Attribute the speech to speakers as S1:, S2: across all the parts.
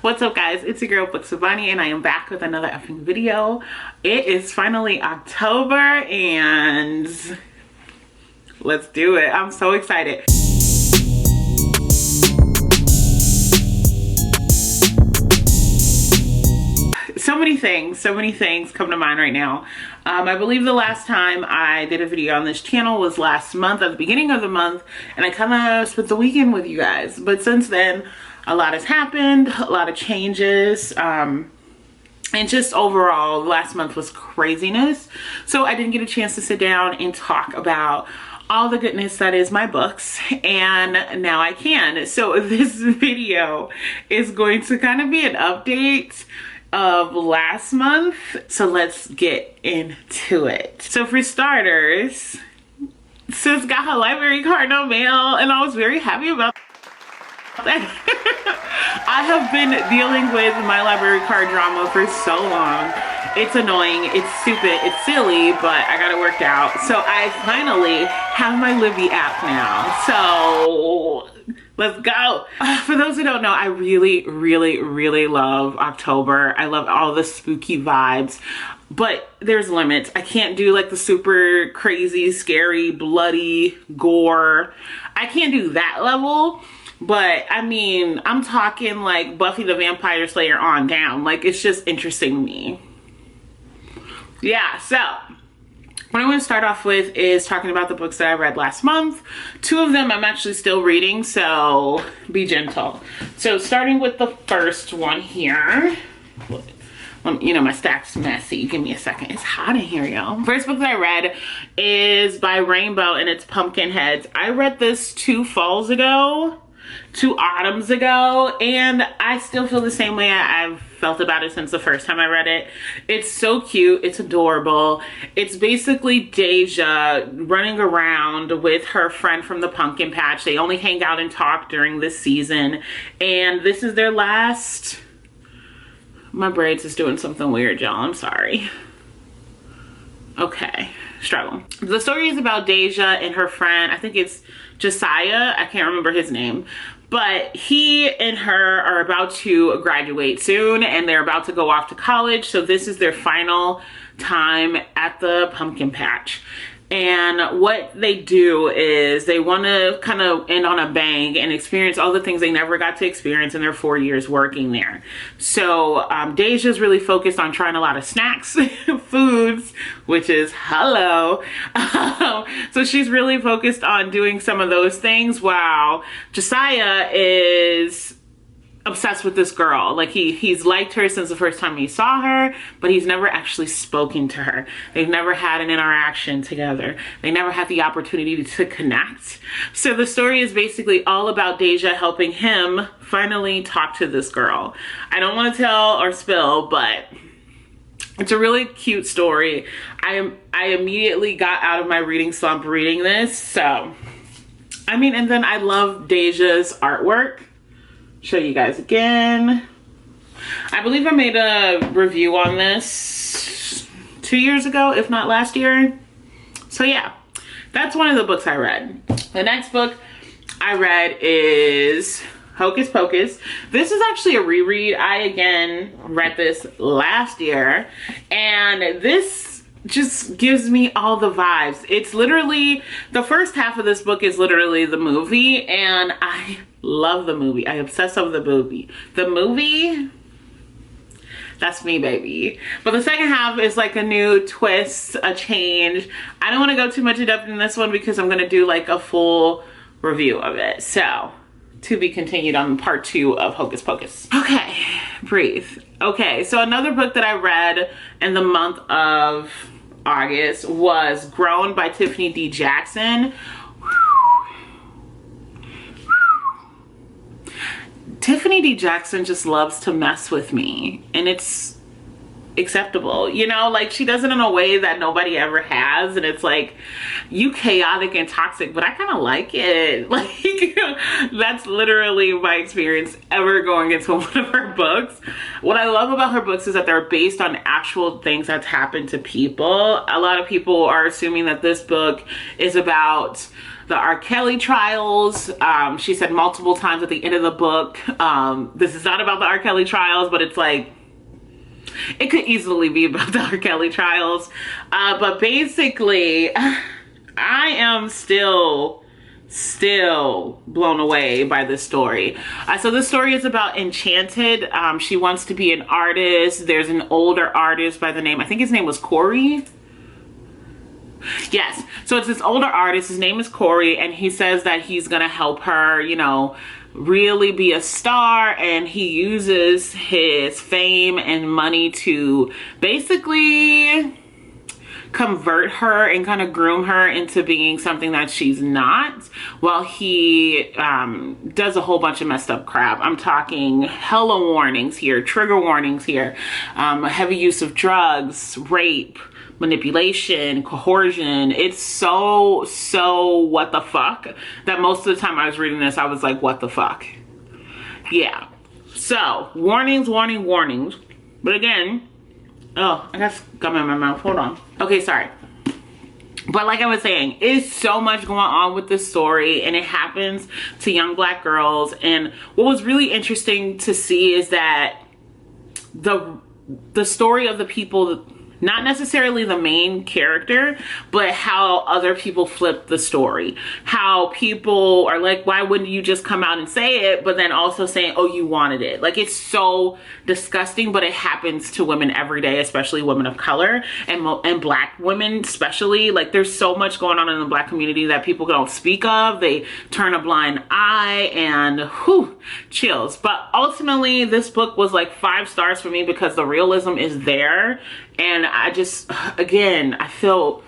S1: What's up, guys? It's your girl Books with Bonnie, and I am back with another effing video. It is finally October, and let's do it. I'm so excited. So many things come to mind right now. I believe the last time I did a video on this channel was last month, at the beginning of the month, and I kind of spent the weekend with you guys. But since then, a lot has happened, a lot of changes, and just overall, last month was craziness. So I didn't get a chance to sit down and talk about all the goodness that is my books, and now I can. So this video is going to kind of be an update of last month. So let's get into it. So for starters, sis got her library card in the mail, and I was very happy about that. I have been dealing with my library card drama for so long. It's annoying, it's stupid, it's silly, but I got it worked out. So I finally have my Libby app now. So let's go. For those who don't know, I really love October. I love all the spooky vibes, but there's limits. I can't do like the super crazy, scary, bloody gore. I can't do that level. But I mean, I'm talking like Buffy the Vampire Slayer on down. Like, it's just interesting to me. Yeah, so what I'm going to start off with is talking about the books that I read last month. Two of them I'm actually still reading, so be gentle. So starting with the first one here. You know, my stack's messy. Give me a second. It's hot in here, y'all. First book that I read is by Rainbow, and it's Pumpkinheads. I read this 2 autumns ago, and I still feel the same way I've felt about it since the first time I read it. It's so cute. It's adorable. It's basically Deja running around with her friend from the pumpkin patch. They only hang out and talk during this season, and this is their last... My braids is doing something weird, y'all. I'm sorry. Okay. Struggle. The story is about Deja and her friend. I think it's Josiah. I can't remember his name. But he and her are about to graduate soon, and they're about to go off to college. So this is their final time at the pumpkin patch. And what they do is they want to kind of end on a bang and experience all the things they never got to experience in their 4 years working there. So Deja's really focused on trying a lot of snacks, foods, which is hello. So she's really focused on doing some of those things, while Josiah is obsessed with this girl. Like he's liked her since the first time he saw her, but he's never actually spoken to her. They've never had an interaction together. They never had the opportunity to connect. So the story is basically all about Deja helping him finally talk to this girl. I don't want to tell or spill, but it's a really cute story. I immediately got out of my reading slump reading this. So I mean, and then I love Deja's artwork. Show you guys again. I believe I made a review on this 2 years ago, if not last year. So yeah, that's one of the books I read. The next book I read is Hocus Pocus. This is actually a reread. I again read this last year, and this just gives me all the vibes. It's literally, the first half of this book is literally the movie, and I love the movie. I obsess over the movie. The movie, that's me, baby. But the second half is like a new twist, a change. I don't want to go too much in depth in this one because I'm going to do like a full review of it. So, to be continued on part 2 of Hocus Pocus. Okay, breathe. Okay, so another book that I read in the month of August was Grown by Tiffany D. Jackson. Tiffany D. Jackson just loves to mess with me, and it's acceptable, you know, like she does it in a way that nobody ever has, and it's like, you chaotic and toxic, but I kind of like it. Like, that's literally my experience ever going into one of her books. What I love about her books is that they're based on actual things that's happened to people. A lot of people are assuming that this book is about the R. Kelly trials. She said multiple times at the end of the book, this is not about the R. Kelly trials, but it's like, it could easily be about the R. Kelly trials. But basically, I am still blown away by this story. So this story is about Enchanted. She wants to be an artist. There's an older artist by the name, I think his name was Corey. Yes, so it's this older artist, his name is Corey, and he says that he's gonna help her, you know, really be a star, and he uses his fame and money to basically convert her and kind of groom her into being something that she's not, while he does a whole bunch of messed up crap. I'm talking hella warnings here, trigger warnings here, heavy use of drugs, rape, manipulation, coercion. It's so what the fuck that most of the time I was reading this, I was like, what the fuck? Yeah. So, warnings. But again, oh, I got gum in my mouth. Hold on. Okay, sorry. But like I was saying, it's so much going on with this story, and it happens to young Black girls. And what was really interesting to see is that the story of the people, not necessarily the main character, but how other people flip the story. How people are like, why wouldn't you just come out and say it? But then also saying, oh, you wanted it. Like, it's so disgusting, but it happens to women every day, especially women of color and Black women especially. Like, there's so much going on in the Black community that people don't speak of. They turn a blind eye, and whew, chills. But ultimately, this book was like 5 stars for me because the realism is there. And I just, again, I feel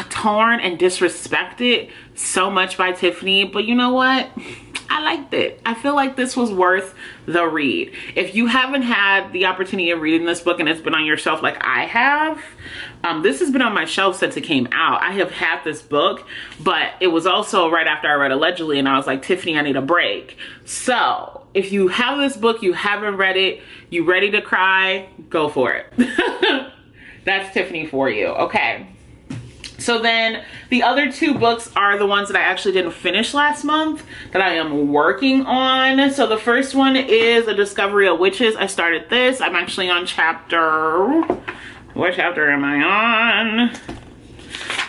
S1: torn and disrespected so much by Tiffany. But you know what? I liked it. I feel like this was worth the read. If you haven't had the opportunity of reading this book and it's been on your shelf like I have, this has been on my shelf since it came out. I have had this book, but it was also right after I read Allegedly, and I was like, Tiffany, I need a break. So if you have this book, you haven't read it, you ready to cry, go for it. That's Tiffany for you. Okay. So then the other 2 books are the ones that I actually didn't finish last month that I am working on. So the first one is A Discovery of Witches. I started this. I'm actually on chapter, what chapter am I on?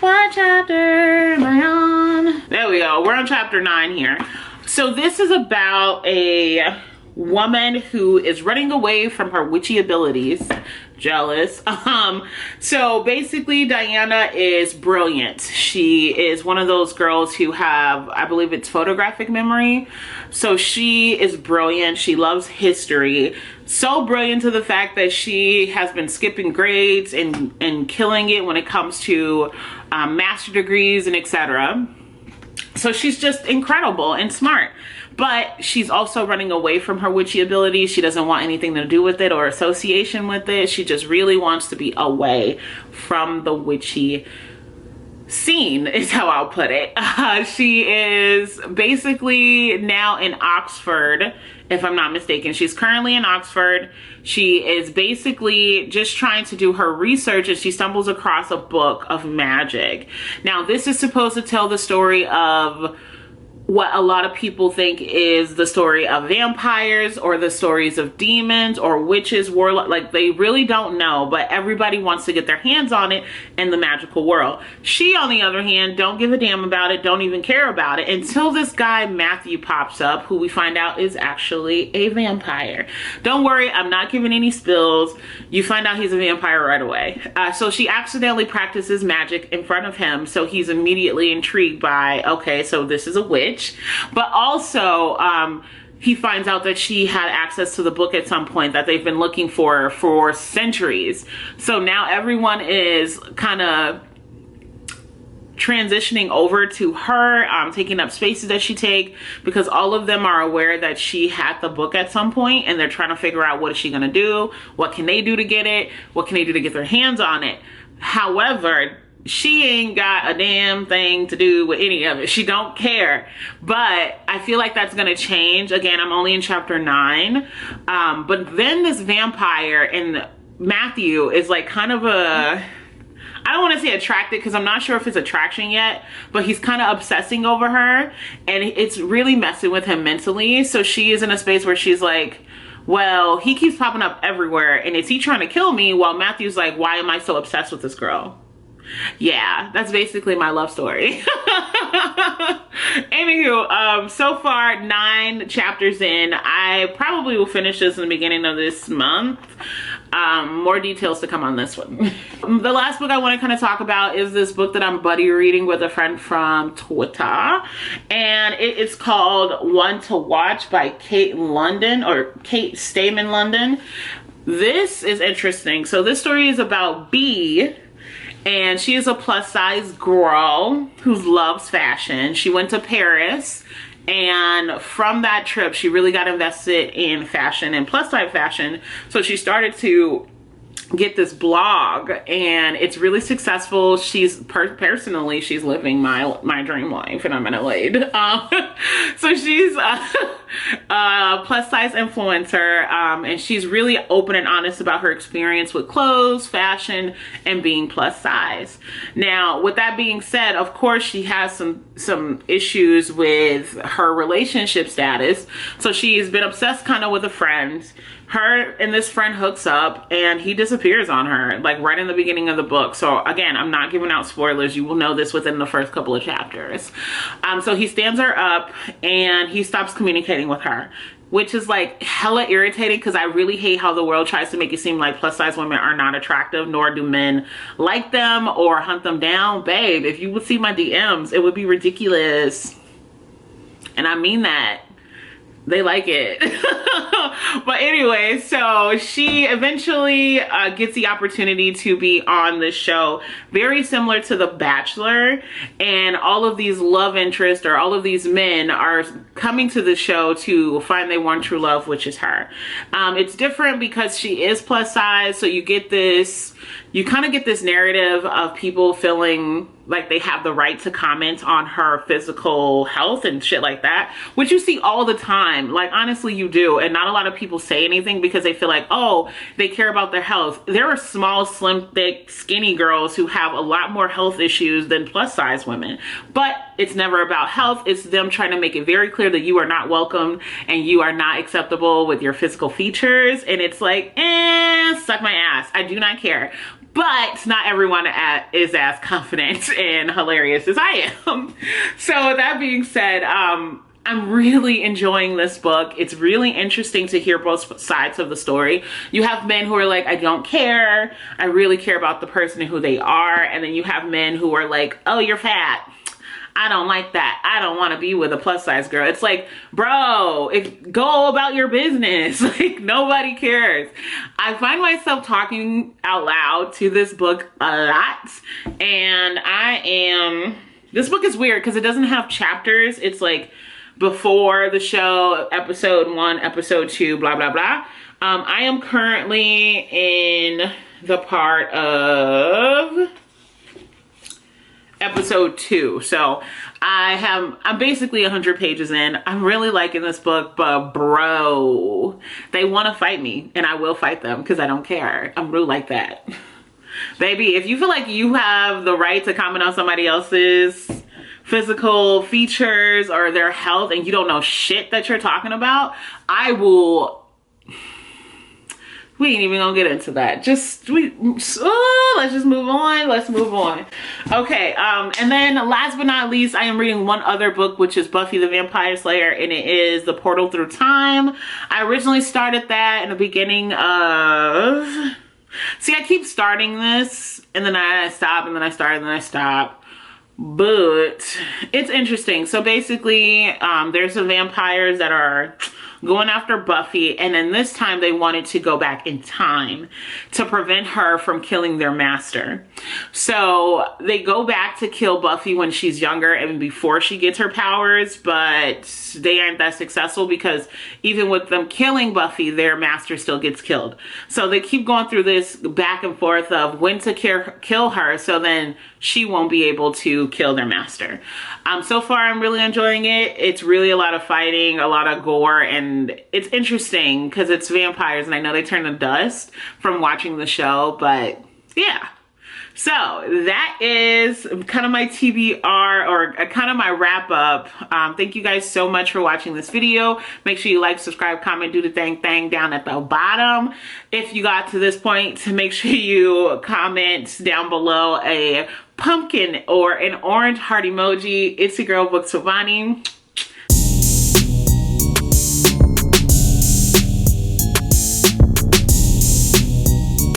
S1: What chapter am I on? There we go. We're on chapter 9 here. So this is about a woman who is running away from her witchy abilities. Jealous. So basically Diana is brilliant. She is one of those girls who have, I believe it's photographic memory. So she is brilliant. She loves history. So brilliant to the fact that she has been skipping grades and killing it when it comes to master degrees and etc. So she's just incredible and smart. But she's also running away from her witchy abilities. She doesn't want anything to do with it or association with it. She just really wants to be away from the witchy scene, is how I'll put it. She is basically now in Oxford, if I'm not mistaken. She's currently in Oxford. She is basically just trying to do her research, and she stumbles across a book of magic. Now, this is supposed to tell the story of what a lot of people think is the story of vampires or the stories of demons or witches, warlock. Like, they really don't know, but everybody wants to get their hands on it in the magical world. She, on the other hand, don't give a damn about it, don't even care about it, until this guy Matthew pops up, who we find out is actually a vampire. Don't worry, I'm not giving any spills. You find out he's a vampire right away. So she accidentally practices magic in front of him, so he's immediately intrigued by, okay, so this is a witch. But also, he finds out that she had access to the book at some point that they've been looking for centuries. So now everyone is kind of transitioning over to her, taking up spaces that she take, because all of them are aware that she had the book at some point, and they're trying to figure out what is she gonna do, what can they do to get it, what can they do to get their hands on it. However, she ain't got a damn thing to do with any of it. She don't care. But I feel like that's gonna change. Again, I'm only in chapter 9. But then this vampire, and Matthew is like kind of a, I don't want to say attracted, because I'm not sure if it's attraction yet, but he's kind of obsessing over her, and it's really messing with him mentally. So she is in a space where she's like, well, he keeps popping up everywhere, and is he trying to kill me? While Matthew's like, why am I so obsessed with this girl? Yeah, that's basically my love story. Anywho, so far 9 chapters in. I probably will finish this in the beginning of this month. More details to come on this one. The last book I want to kind of talk about is this book that I'm buddy reading with a friend from Twitter, and it's called One to Watch by Kate London, or Kate Stamen London. This is interesting. So this story is about B, and she is a plus size girl who loves fashion. She went to Paris, and from that trip she really got invested in fashion and plus size fashion. So she started to get this blog, and it's really successful. She's personally she's living my dream life, and I'm in Adelaide. So she's a plus size influencer, and she's really open and honest about her experience with clothes, fashion, and being plus size. Now, with that being said, of course she has some issues with her relationship status. So she's been obsessed kind of with a friend. Her and this friend hooks up, and he disappears on her, like right in the beginning of the book. So again, I'm not giving out spoilers. You will know this within the first couple of chapters. So he stands her up, and he stops communicating with her, which is like hella irritating, because I really hate how the world tries to make it seem like plus size women are not attractive, nor do men like them or hunt them down. Babe, if you would see my DMs, it would be ridiculous. And I mean that. They like it. But anyway, so she eventually gets the opportunity to be on this show, very similar to The Bachelor, and all of these love interests, or all of these men, are coming to the show to find their one true love, which is her. It's different because she is plus size, so you get this, you kind of get this narrative of people feeling like they have the right to comment on her physical health and shit like that, which you see all the time. Like, honestly, you do. And not a lot of people say anything because they feel like, oh, they care about their health. There are small, slim, thick, skinny girls who have a lot more health issues than plus size women. But it's never about health. It's them trying to make it very clear that you are not welcome and you are not acceptable with your physical features. And it's like, suck my ass. I do not care. But not everyone is as confident and hilarious as I am. So with that being said, I'm really enjoying this book. It's really interesting to hear both sides of the story. You have men who are like, I don't care. I really care about the person and who they are. And then you have men who are like, oh, you're fat. I don't like that. I don't want to be with a plus size girl. It's like, bro, go about your business. Like, nobody cares. I find myself talking out loud to this book a lot. And this book is weird because it doesn't have chapters. It's like before the show, episode 1, episode 2, blah, blah, blah. I am currently in the part of episode 2. So I'm basically 100 pages in. I'm really liking this book, but bro, they want to fight me, and I will fight them because I don't care. I'm really like that. Baby, if you feel like you have the right to comment on somebody else's physical features or their health and you don't know shit that you're talking about, we ain't even gonna get into that. Let's just move on. Let's move on. Okay, and then last but not least, I am reading one other book, which is Buffy the Vampire Slayer, and it is The Portal Through Time. I originally started that in the beginning of... See, I keep starting this, and then I stop, and then I start, and then I stop. But it's interesting. So basically, there's some vampires that are going after Buffy, and then this time they wanted to go back in time to prevent her from killing their master. So they go back to kill Buffy when she's younger and before she gets her powers, but they aren't that successful because even with them killing Buffy, their master still gets killed. So they keep going through this back and forth of when to kill her so then she won't be able to kill their master. So far I'm really enjoying it. It's really a lot of fighting, a lot of gore, and it's interesting because it's vampires and I know they turn to dust from watching the show, but yeah. So that is kind of my TBR, or kind of my wrap up. Thank you guys so much for watching this video. Make sure you like, subscribe, comment, do the thing down at the bottom. If you got to this point, make sure you comment down below a pumpkin or an orange heart emoji. It's your girl, Books with Bonnie.